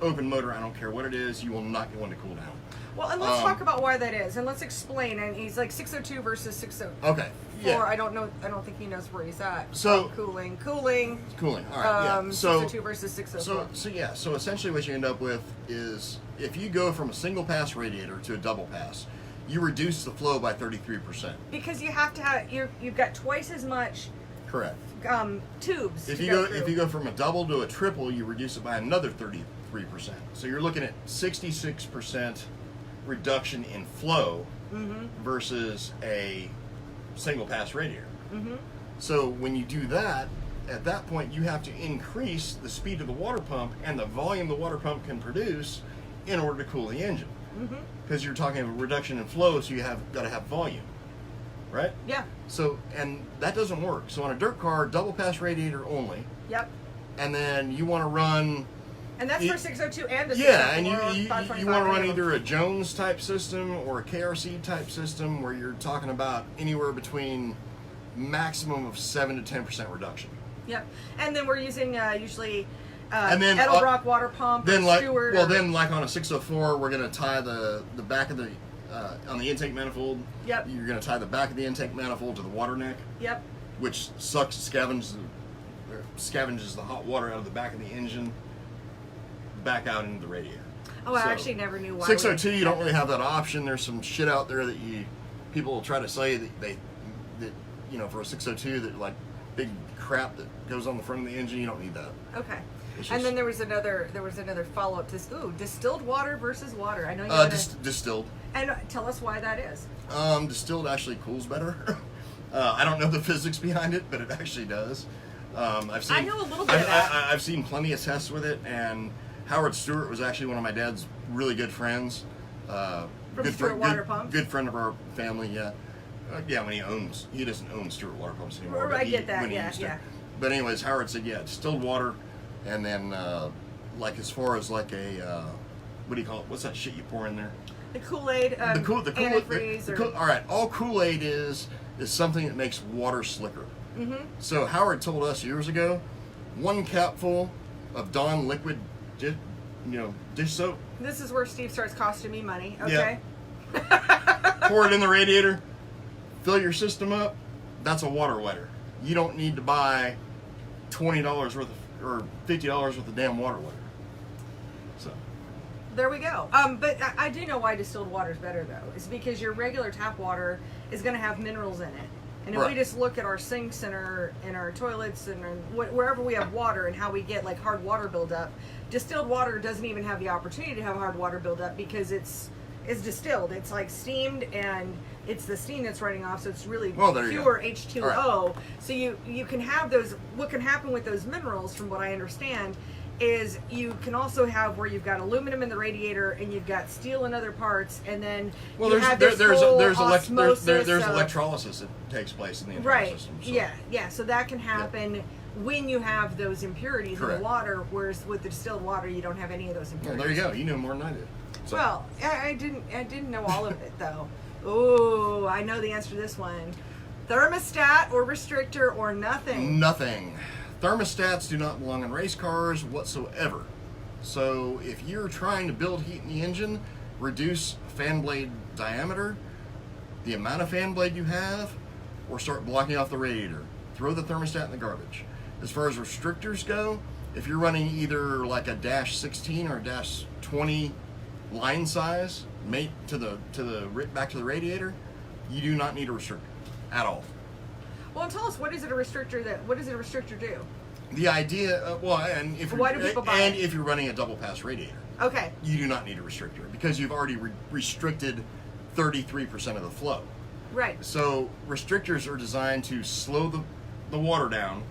open motor, I don't care what it is, you will not get one to cool down. Well, and let's talk about why that is, and let's explain. And he's like 602 versus 604. Okay. Yeah. I don't know. I don't think he knows where he's at. So cooling. All right. Yeah. So 602 versus 604. So essentially, what you end up with is if you go from a single pass radiator to a double pass, you reduce the flow by 33%. Because you have to have you've got twice as much. Correct. Tubes. If you go from a double to a triple, you reduce it by another 33%. So you're looking at 66% reduction in flow versus a single pass radiator. So when you do that, at that point you have to increase the speed of the water pump and the volume the water pump can produce in order to cool the engine. Because you're talking about reduction in flow, so you have got to have volume, right? Yeah. So, and that doesn't work. So on a dirt car, double pass radiator only. Yep. And then you want to run. And that's for 602 and the 604. Yeah, and you want to run either a Jones type system or a KRC type system where you're talking about anywhere between maximum of 7 to 10% reduction. Yep. And then we're using usually and then Edelbrock water pump. Then or Stewart. Then like on a 604, we're going to tie the back of the on the intake manifold. Yep. You're going to tie the back of the intake manifold to the water neck. Yep. Which scavenges the hot water out of the back of the engine back out into the radiator. Oh, I actually never knew why. 602, you don't really have that option. There's some shit out there that people will try to say that for a 602 that like big crap that goes on the front of the engine. You don't need that. Okay. And then there was another follow up to this. Ooh, distilled water versus water. I know you distilled. And tell us why that is. Distilled actually cools better. I don't know the physics behind it, but it actually does. I know a little bit of that. I've seen plenty of tests with it, and Howard Stewart was actually one of my dad's really good friends. From Stewart Water Pumps? Good friend of our family, yeah. When he doesn't own Stewart Water Pumps anymore. I get that, yeah. But anyways, Howard said, distilled water, and then like as far as like a, what do you call it? What's that shit you pour in there? The Kool-Aid, antifreeze. All right, all Kool-Aid is something that makes water slicker. So Howard told us years ago, 1 capful of Dawn liquid, dish soap. This is where Steve starts costing me money. Okay. Yeah. Pour it in the radiator. Fill your system up. That's a water wetter. You don't need to buy $20 worth of or $50 worth of damn water wetter. So. There we go. But I do know why distilled water is better though. It's because your regular tap water is going to have minerals in it. And if we just look at our sinks and our toilets and wherever we have water and how we get like hard water buildup, distilled water doesn't even have the opportunity to have hard water buildup because it's distilled. It's like steamed and it's the steam that's running off, so it's really pure H2O. Right. So you can have those. What can happen with those minerals, from what I understand, is you can also have where you've got aluminum in the radiator and you've got steel in other parts, and then there's electrolysis that takes place in the internal system. So. Yeah. So that can happen when you have those impurities in Correct. the water, whereas with the distilled water, you don't have any of those Well, impurities. there you go. You know more than I did. So, Well, I didn't know all of it though. Oh, I know the answer to this one. Thermostat or restrictor or nothing. nothing. Thermostats do not belong in race cars whatsoever. So if you're trying to build heat in the engine, reduce fan blade diameter, the amount of fan blade you have, or start blocking off the radiator. Throw the thermostat in the garbage. As far as restrictors go, if you're running either like a -16 or a -20 line size mate back to the radiator, you do not need a restrictor at all. Well, tell us, what does a restrictor do? The idea, and if Why do people buy it? if you're running a double pass radiator, Okay. you do not need a restrictor because you've already restricted 33% of the flow. Right. So restrictors are designed to slow the water down,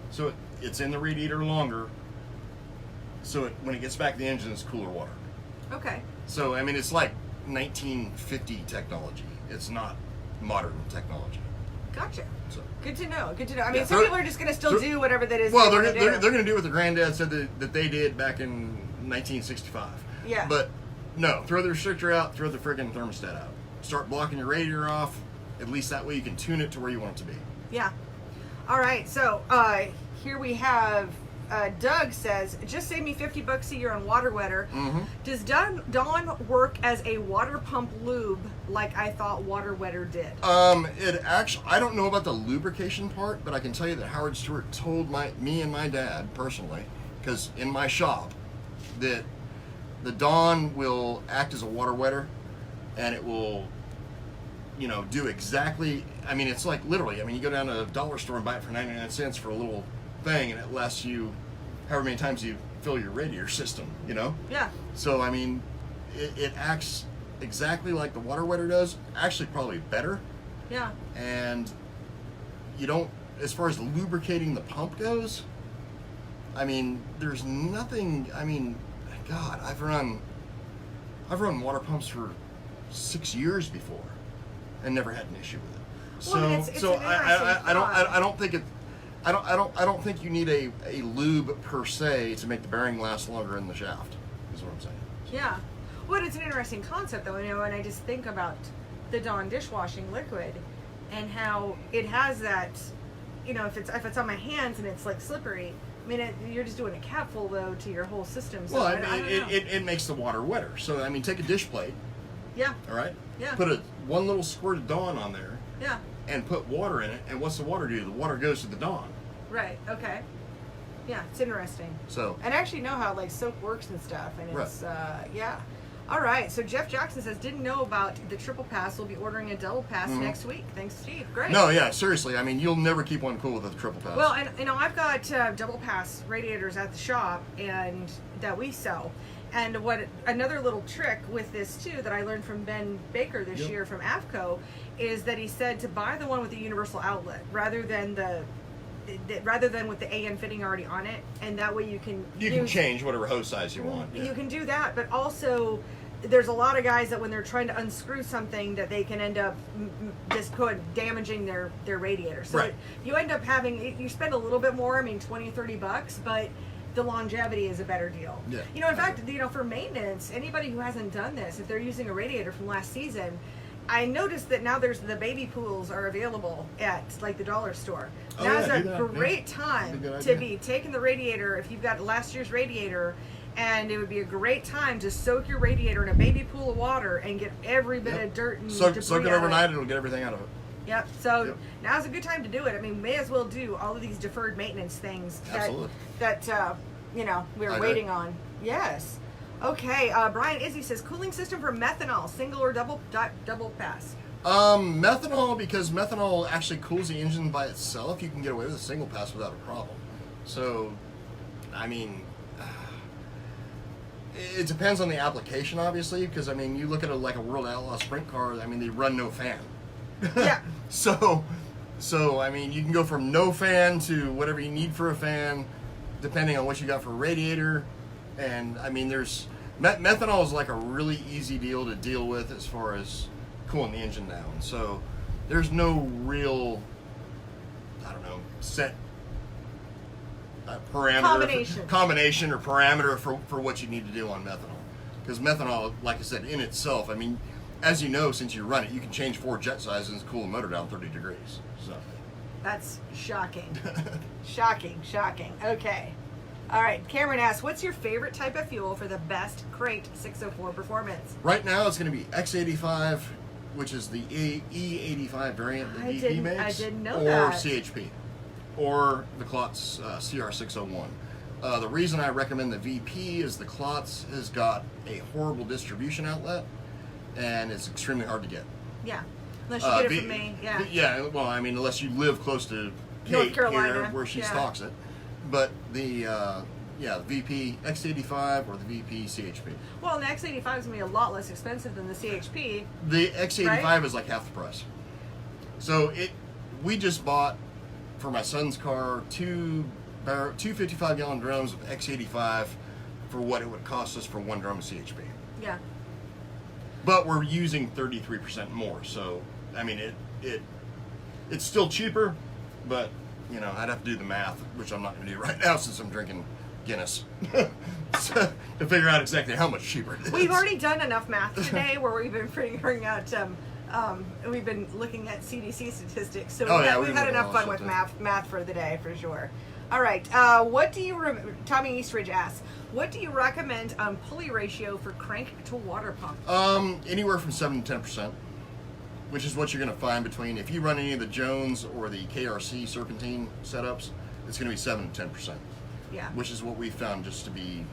so it's in the radiator longer. So when it gets back to the engine, it's cooler water. Okay. So I mean, it's like 1950 technology. It's not modern technology. Gotcha. So. Good to know. Good to know. I mean, Yeah, some people are just going to still do whatever that is. Well, they they're wanna do. going to do what the granddad said that they did back in 1965. Yeah. But no, throw the restrictor out, throw the friggin' thermostat out. Start blocking your radiator off. At least that way you can tune it to where you want it to be. Yeah. All right. So here we have Doug says, just save me $50 a year on water wetter. Mm-hmm. Does Dawn work as a water pump lube like I thought water wetter did? It actually, I don't know about the lubrication part, but I can tell you that Howard Stewart told me and my dad personally, because in my shop, that the Dawn will act as a water wetter, and it will, do exactly. I mean, it's like literally. I mean, you go down to a dollar store and buy it for 99 cents for a little thing, and it lasts you however many times you fill your radiator system. Yeah. So I mean, it acts exactly like the water wetter does. Actually, probably better. Yeah. And you don't, as far as lubricating the pump goes, I mean, there's nothing. I mean, God, I've run water pumps for 6 years before, and never had an issue with it. Well, I mean, it's an interesting I don't think it. I don't think you need a lube per se to make the bearing last longer in the shaft. Is what I'm saying. Yeah. Well, it's an interesting concept, though, and I just think about the Dawn dishwashing liquid and how it has that, if it's on my hands and it's like slippery. I mean, you're just doing a capful though to your whole system. So Well, I don't know. it makes the water wetter. So I mean, take a dish plate. Yeah. All right. Yeah. Put one little squirt of Dawn on there. Yeah. And put water in it. And what's the water do? The water goes to the Dawn. Right. Okay. Yeah, it's interesting. So. And I actually know how like soap works and stuff, and it's yeah. All right. So Jeff Jackson says, didn't know about the triple pass. We'll be ordering a double pass next week. Thanks, Steve. Great. No, yeah, seriously. I mean, you'll never keep one cool with a triple pass. Well, and I've got double pass radiators at the shop and that we sell. And another little trick with this too that I learned from Ben Baker this year from AFCO is that he said to buy the one with the universal outlet rather than with the AN fitting already on it, and that way you can change whatever hose size you want. You can do that, but also there's a lot of guys that when they're trying to unscrew something that they can end up just damaging their radiator. So you end up you spend a little bit more, I mean $20-$30, but the longevity is a better deal. Yeah. In fact, for maintenance, anybody who hasn't done this, if they're using a radiator from last season, I noticed that now the baby pools are available at like the dollar store. Now's a great time to be taking the radiator if you've got last year's radiator, and it would be a great time to soak your radiator in a baby pool of water and get every bit of dirt and debris soak it out overnight, of it. It'll get everything out of it. Yep. So now's a good time to do it. I mean, may as well do all of these deferred maintenance things that we're waiting on. Yes. Okay. Brian Izzy says cooling system for methanol, single or double pass. Methanol, because methanol actually cools the engine by itself. You can get away with a single pass without a problem. So, I mean, it depends on the application, obviously, because I mean, you look at a World Outlaw sprint car. I mean, they run no fan. Yeah. So I mean, you can go from no fan to whatever you need for a fan, depending on what you got for a radiator. And I mean, there's methanol is like a really easy deal to deal with as far as cooling the engine down. So there's no real, I don't know, set combination or parameter for what you need to do on methanol. Because methanol, like I said, in itself, I mean, as you know, since you run it, you can change 4 jet sizes and cool the motor down 30 degrees. So that's shocking. Shocking. Okay. All right. Cameron asks, what's your favorite type of fuel for the best Crate 604 performance? Right now, it's going to be X85, which is the E85 variant that VP makes. I didn't know or that. CHP, or the Klotz CR601. The reason I recommend the VP is the Klotz has got a horrible distribution outlet, and it's extremely hard to get. Yeah, unless you get it from me. Yeah. Yeah. Well, I mean, unless you live close to North Kate Carolina, here, where she stocks it. But the VP X85 or the VP CHP. Well, and the X85 is going to be a lot less expensive than the CHP. The X85 right? is like half the price. So we just bought for my son's car two 55-gallon drums of X85 for what it would cost us for 1 drum of CHP. Yeah. But we're using 33% more, so I mean it's still cheaper, but you know I'd have to do the math, which I'm not going to do right now since I'm drinking Guinness to figure out exactly how much cheaper it is. We've already done enough math today where we've been figuring out. We've been looking at CDC statistics, so we've had enough fun with math for the day for sure. All right, what do you Tommy Eastridge asks, what do you recommend on pulley ratio for crank to water pump? Anywhere from 7 to 10%, which is what you're going to find between, if you run any of the Jones or the KRC serpentine setups, it's going to be 7 to 10%. Yeah. Which is what we found just to be,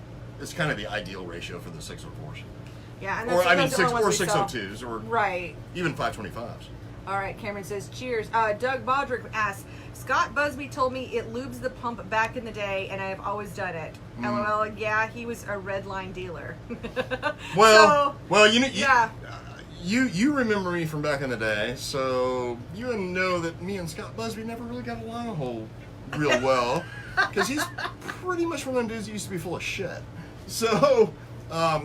it's kind of the ideal ratio for the 604s. Yeah, and or I mean, those are the ones we saw. 602s, or right. even 525s. All right, Cameron says, cheers. Doug Baldrick asks, Scott Busby told me it lubes the pump back in the day, and I have always done it. LOL, yeah, he was a red line dealer. Well, yeah. You remember me from back in the day, so you know that me and Scott Busby never really got along a whole real well, because he's pretty much one of them dudes that used to be full of shit. So,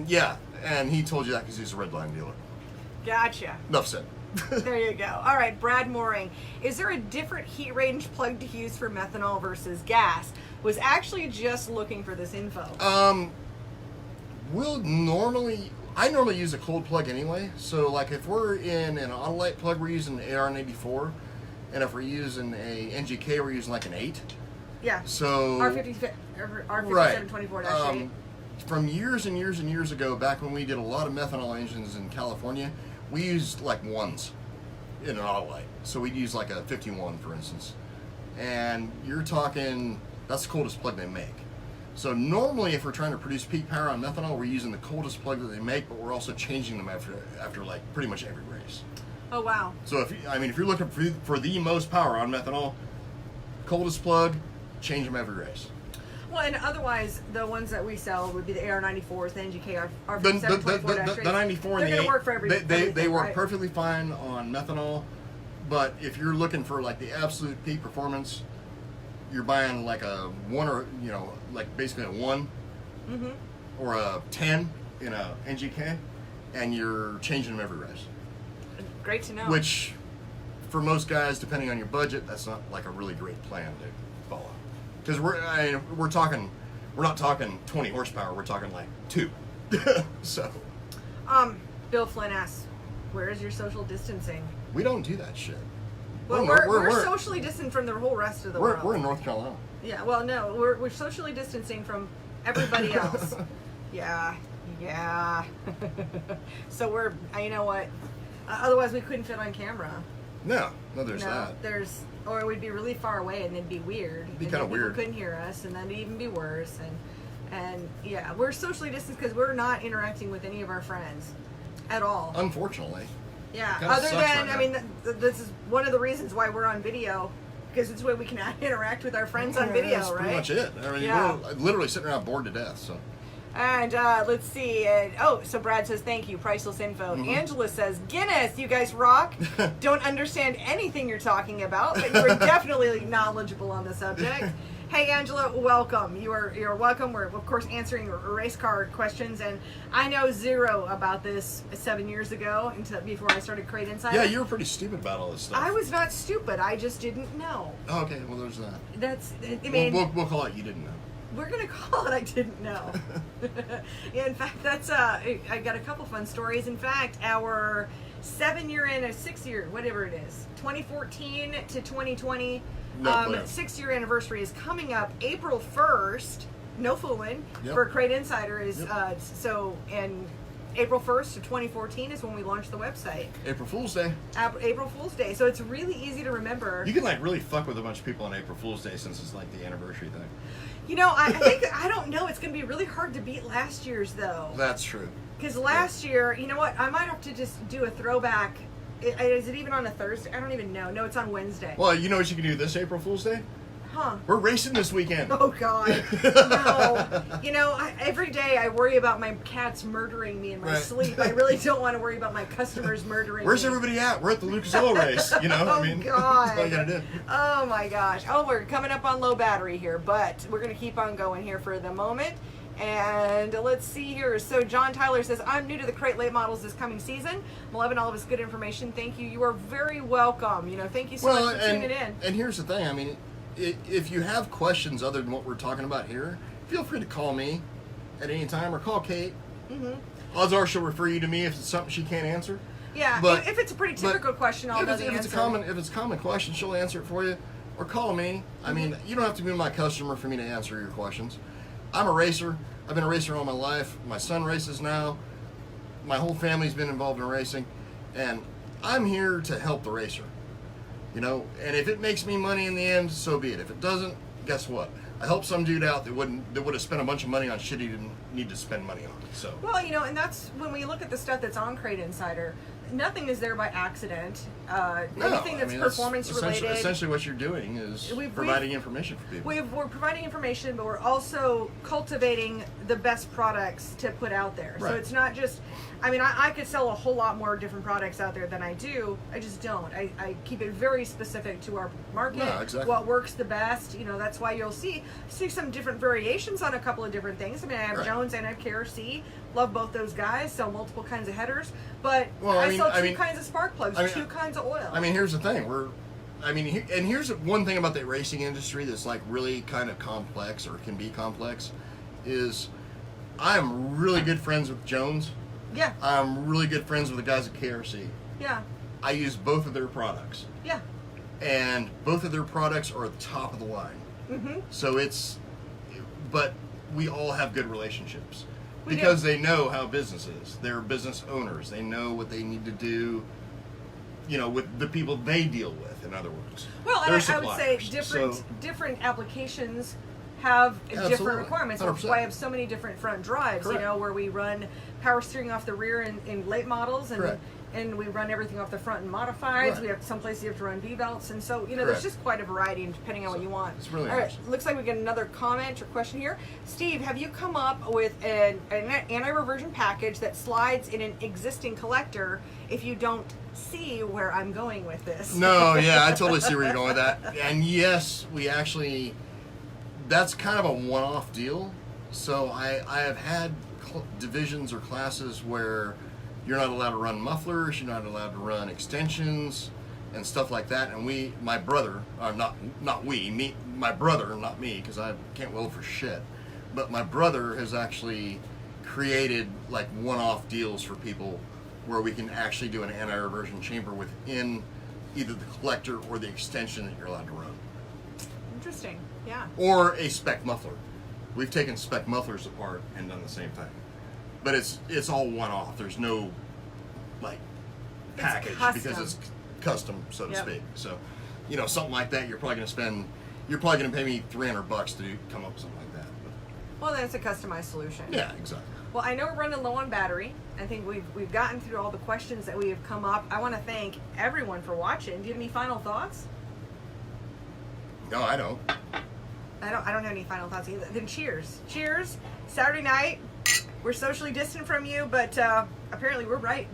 yeah, and he told you that because he's a red line dealer. Gotcha. Enough said. There you go. All right, Brad Mooring. Is there a different heat range plug to use for methanol versus gas? Was actually just looking for this info. I normally use a cold plug anyway. So like if we're in an Autolite plug, we're using an AR-84, and if we're using a NGK, we're using like an 8. Yeah. So R5724-8. From years and years and years ago, back when we did a lot of methanol engines in California, we used like 1s in an Autolite. So we'd use like a 51, for instance. And you're talking, that's the coldest plug they make. So normally if we're trying to produce peak power on methanol, we're using the coldest plug that they make, but we're also changing them after like pretty much every race. Oh, wow. So if you're looking for the most power on methanol, coldest plug, change them every race. Well, and otherwise, the ones that we sell would be the AR-94s, the NGK, The 94 and the 8, work for they work right? perfectly fine on methanol, but if you're looking for like the absolute peak performance, you're buying like a 1 or, like basically a 1 or a 10 in a NGK, and you're changing them every race. Great to know. Which, for most guys, depending on your budget, that's not like a really great plan to follow. Because we're not talking 20 horsepower, we're talking like 2. So. Bill Flynn asks, where is your social distancing? We don't do that shit. Well, we're socially distant from the whole rest of the world. We're in North Carolina. Yeah, well, no, we're socially distancing from everybody else. Yeah. So we're, you know what? Otherwise, we couldn't fit on camera. No, there's that. Or we'd be really far away, and it'd be weird. It'd be kind of weird. People couldn't hear us, and then it'd even be worse. And yeah, we're socially distanced because we're not interacting with any of our friends at all. Unfortunately. Yeah. It Other sucks than, right now. this is one of the reasons why we're on video, because it's the way we can interact with our friends on video, that's right? pretty much it. We're literally sitting around bored to death. So. And let's see. So Brad says, thank you, priceless info. Angela says, Guinness, you guys rock. Don't understand anything you're talking about, but you're definitely knowledgeable on the subject. Hey Angela, welcome. You're welcome. We're of course answering race car questions, and I know zero about this 7 years ago before I started Crate Insider. Yeah, you were pretty stupid about all this stuff. I was not stupid. I just didn't know. Oh, okay, well there's that. That's. I mean, we'll call it you didn't know. We're gonna call it I didn't know. In fact, that's I got a couple fun stories. In fact, our 7-year and a 6-year, whatever it is, 2014 to 2020. 6-year anniversary is coming up April 1st. No fooling. Yep. For Crate Insider is Yep. and April 1st of 2014 is when we launched the website. April Fool's Day. April Fool's Day. So it's really easy to remember. You can like really fuck with a bunch of people on April Fool's Day since it's like the anniversary thing. You know, I think I don't know. It's going to be really hard to beat last year's though. That's true. Because last year, you know what? I might have to just do a throwback. Is it even on a Thursday? I don't even know. No, it's on Wednesday. Well, you know what you can do this April Fool's Day? Huh. We're racing this weekend. Oh, God. No. You know, every day I worry about my cats murdering me in my Right. sleep. I really don't want to worry about my customers murdering Where's me. everybody at? We're at the Lucas Oil race. You know, Oh, I mean, God. that's all you gotta do. Oh, my gosh. Oh, we're coming up on low battery here, but we're going to keep on going here for the moment. And let's see here. So John Tyler says, I'm new to the Crate late models this coming season. I'm loving all of this good information. Thank you. You are very welcome. You know, thank you so much for tuning in. And here's the thing. I mean, if you have questions other than what we're talking about here, feel free to call me at any time or call Kate. Mm-hmm. Odds are she'll refer you to me if it's something she can't answer. Yeah, But- if it's a pretty typical question, I'll know the if answer. if it's a common question, she'll answer it for you. Or call me. I mean, you don't have to be my customer for me to answer your questions. I'm a racer. I've been a racer all my life. My son races now. My whole family's been involved in racing. And I'm here to help the racer. You know, and if it makes me money in the end, so be it. If it doesn't, guess what? I helped some dude out that would have spent a bunch of money on shit he didn't need to spend money on. So Well, you know, and that's when we look at the stuff that's on Crate Insider, nothing is there by accident. Anything that's performance related. Essentially what you're doing is providing information for people. We're providing information, but we're also cultivating the best products to put out there. So Right. it's not just, I mean, I could sell a whole lot more different products out there than I do. I just don't. I keep it very specific to our market, No, exactly. what works the best. You know, that's why you'll see some different variations on a couple of different things. I mean, I have Right. Jones and I have KRC. Love both those guys. Sell multiple kinds of headers, but Well, I sell two kinds of spark plugs, I mean, two kinds of oil. I mean, here's the thing. And here's one thing about the racing industry that's like really kind of complex, or can be complex, is I'm really good friends with Jones. yeah, I'm really good friends with the guys at KRC. yeah, I use both of their products, yeah. and both of their products are at the top of the line. Mm-hmm. So but we all have good relationships. We Because do. they know how business is. They're business owners. They know what they need to do, you know, with the people they deal with, in other words. Well, They're and I would say suppliers. So- different applications have different Absolutely. requirements. That's 100%. why I have so many different front drives, Correct. you know, where we run power steering off the rear in late models, and Correct. and we run everything off the front in modifieds. Right. We have some places you have to run V-belts, and so, you know, Correct. there's just quite a variety depending on what you want. It's really All right, nice. looks like we get another comment or question here. Steve, have you come up with an anti-reversion package that slides in an existing collector if you don't see where I'm going with this? No, yeah, I totally see where you're going with that. And yes, we actually, that's kind of a one-off deal. So I have had divisions or classes where you're not allowed to run mufflers, you're not allowed to run extensions and stuff like that. And my brother, my brother, not me, because I can't weld for shit. But my brother has actually created like one-off deals for people where we can actually do an anti-reversion chamber within either the collector or the extension that you're allowed to run. Interesting. Yeah. Or a spec muffler. We've taken spec mufflers apart and done the same thing. But it's all one-off. There's no like package because it's custom, so to Yep. speak. So, you know, something like that, you're probably going to pay me $300 to come up with something like that. But, Well, then it's a customized solution. yeah, exactly. Well, I know we're running low on battery. I think we've gotten through all the questions that we have come up. I want to thank everyone for watching. Do you have any final thoughts? No, I don't. I don't have any final thoughts either. Then cheers. Cheers. Saturday night. We're socially distant from you, but apparently we're right.